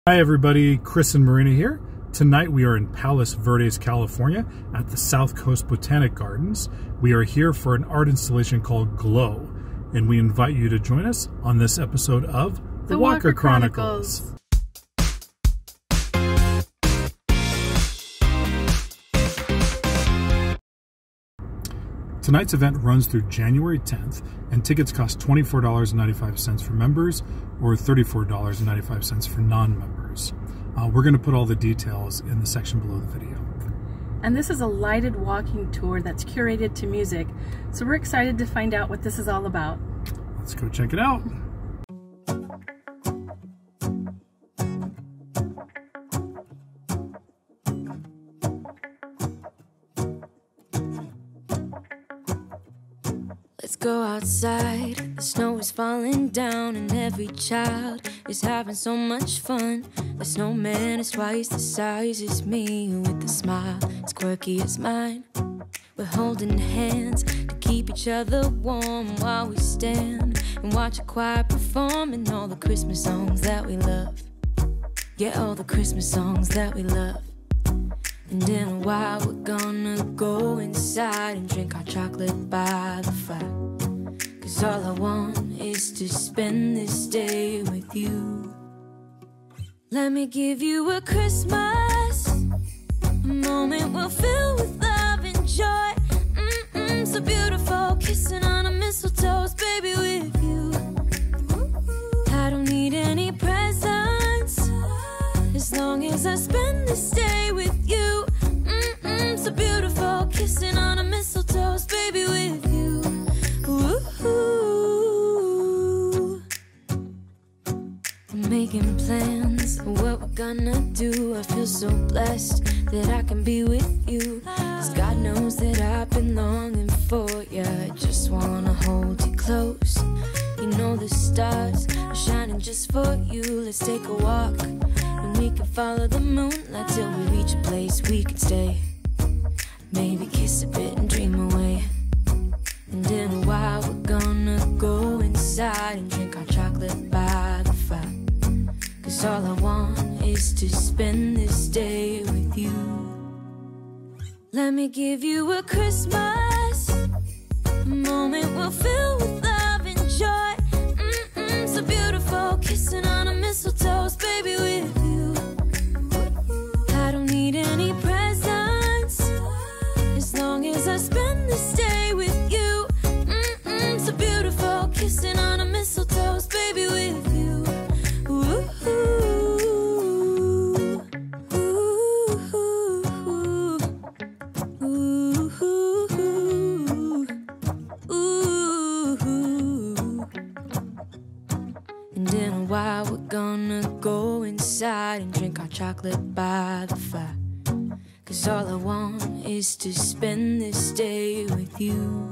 Hi everybody, Chris and Marina here. Tonight we are in Palos Verdes, California at the South Coast Botanic Gardens. We are here for an art installation called Glow, and we invite you to join us on this episode of The Walker Chronicles. Tonight's event runs through January 10th, and tickets cost $24.95 for members or $34.95 for non-members. We're going to put all the details in the section below the video. And this is a lighted walking tour that's curated to music, so we're excited to find out what this is all about. Let's go check it out. Let's go outside, the snow is falling down and every child is having so much fun. The snowman is twice the size as me, with a smile as quirky as mine. We're holding hands to keep each other warm while we stand and watch a choir performing all the Christmas songs that we love. Yeah, all the Christmas songs that we love. And in a while we're gonna go inside and drink our chocolate by the fire. 'Cause all I want is to spend this day with you. Let me give you a Christmas, a moment we'll fill with love and joy. So beautiful, kissing on a mistletoe, baby, with you. I don't need any presents, as long as I spend this day with you. So beautiful, kissing on a mistletoe, baby, with you. Ooh. I'm making plans of what we're gonna do. I feel so blessed that I can be with you, 'cause God knows that I've been longing for you. I just wanna hold you close. You know the stars are shining just for you. Let's take a walk and we can follow the moonlight till we reach a place we can stay. Maybe kiss a bit and dream away. And in a while we're gonna go inside and drink our chocolate by the fire. 'Cause all I want is to spend this day with you. Let me give you a Christmas, a moment we'll fill with love and joy. So beautiful, kissing on a mistletoe, baby, with you. I don't need any presents, as long as I spend this day with you. So beautiful, kissing on a mistletoe, baby, with you. Ooh. And in a while we're gonna go inside and drink our chocolate by the fire. 'Cause all I want is to spend this day with you.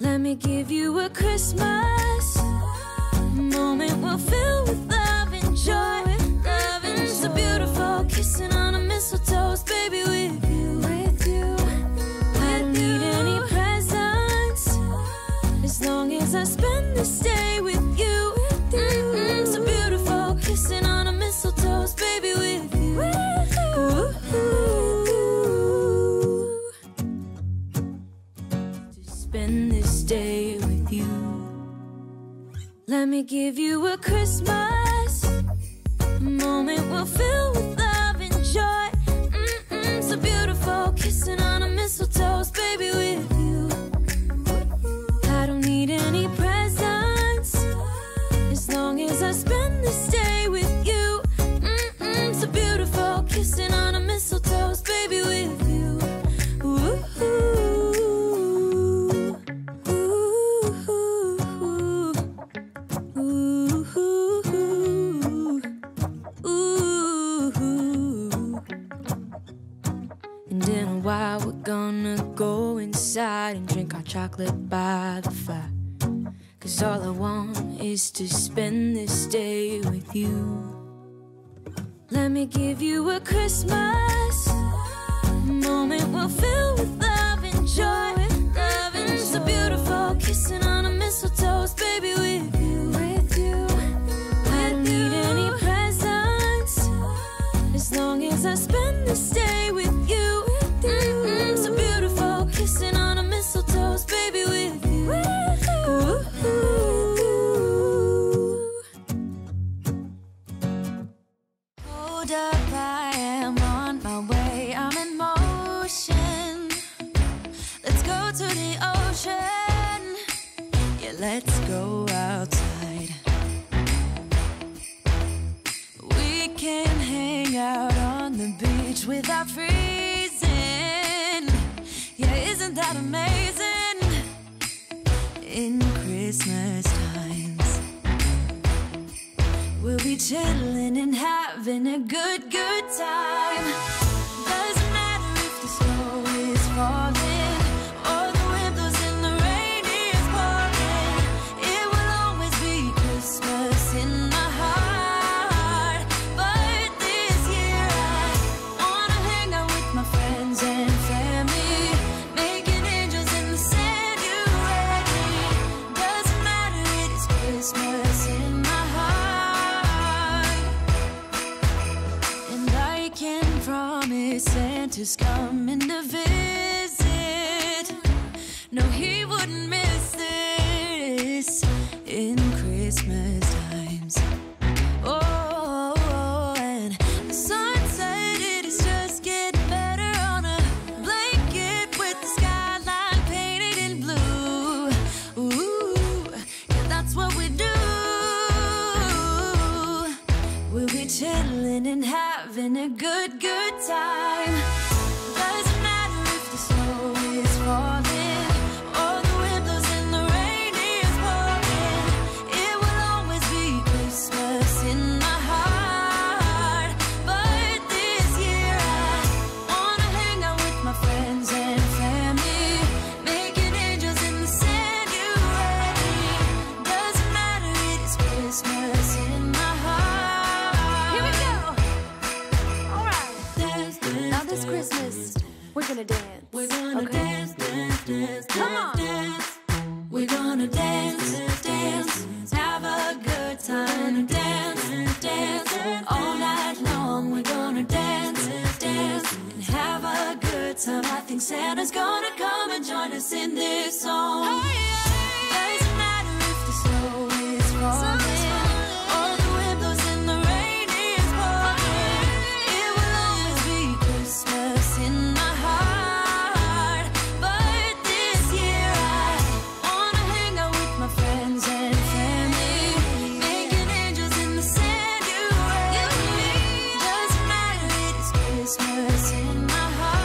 Let me give you a Christmas, a moment we'll fill with love and joy. Love and so beautiful, kissing on a mistletoe, baby, with you. I don't need any presents, as long as I spend this day with you. So beautiful, kissing on a mistletoe, baby, with you. To spend this day with you. Let me give you a Christmas, a moment we'll fill with love and joy. So beautiful, kissing on a mistletoe, baby, with you. I don't need any presents, as long as I spend this day with you. So beautiful, kissing on a mistletoe, baby, with you. Ooh. And in a while we're gonna go inside and drink our chocolate by the fire. 'Cause all I want is to spend this day with you. Let me give you a Christmas, a moment we'll fill with love and joy. Love and so beautiful, kissing on a mistletoe, baby, with you. I don't need any presents, let's go outside. We can hang out on the beach without freezing. Yeah, isn't that amazing? In Christmas times, we'll be chilling and having a good time. Doesn't matter if the snow is falling or the wind blows and the rain is pouring. It will always be Christmas in my heart. But this year I wanna hang out with my friends and family, making angels in the sand. You ready? Doesn't matter, it is Christmas in my heart. And I can promise Santa's coming to visit. No, he wouldn't miss this in Christmas times. Oh, and the sun said it is just getting better on a blanket with the skyline painted in blue. Ooh, yeah, that's what we do. We'll be chilling and having a good time. Doesn't matter if the snow is falling or the wind blows and the rain is pouring. It will always be Christmas in my heart. But this year I wanna hang out with my friends and family, making angels in the sand. You ready? Doesn't matter, it is Christmas in my heart. Here we go. All right. Dance, dance, Now this Christmas, we're gonna dance. we're gonna Okay. dance, dance, dance, Come on. dance. We're gonna dance, dance, have a good time. Dance, dance, all night long. We're gonna dance, dance, and have a good time. I think Santa's gonna come and join us in this song. Doesn't matter if the snow is falling or the wind blows and the rain is pouring. It will always be Christmas in my heart. But this year I wanna hang out with my friends and family, making angels in the sand. You ready? Doesn't matter, it is Christmas in my heart.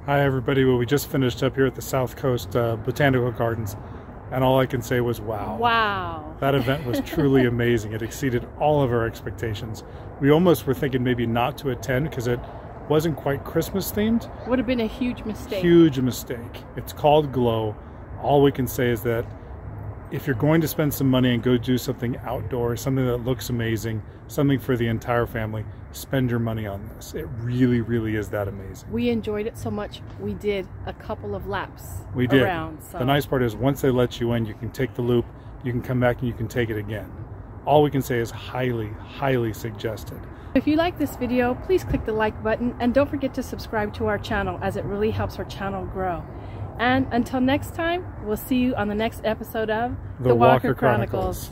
Hi everybody, well we just finished up here at the South Coast Botanical Gardens and all I can say was wow. Wow. That event was truly amazing. It exceeded all of our expectations. We almost were thinking maybe not to attend because it wasn't quite Christmas themed. Would have been a huge mistake. Huge mistake. It's called Glow. All we can say is that if you're going to spend some money and go do something outdoors, something that looks amazing, something for the entire family, spend your money on this. It really, really is that amazing. We enjoyed it so much, we did a couple of laps we did. around. So. The nice part is once they let you in, you can take the loop, you can come back and you can take it again. All we can say is highly, highly suggested. If you like this video, please click the like button and don't forget to subscribe to our channel as it really helps our channel grow. And until next time, we'll see you on the next episode of The Walker Chronicles.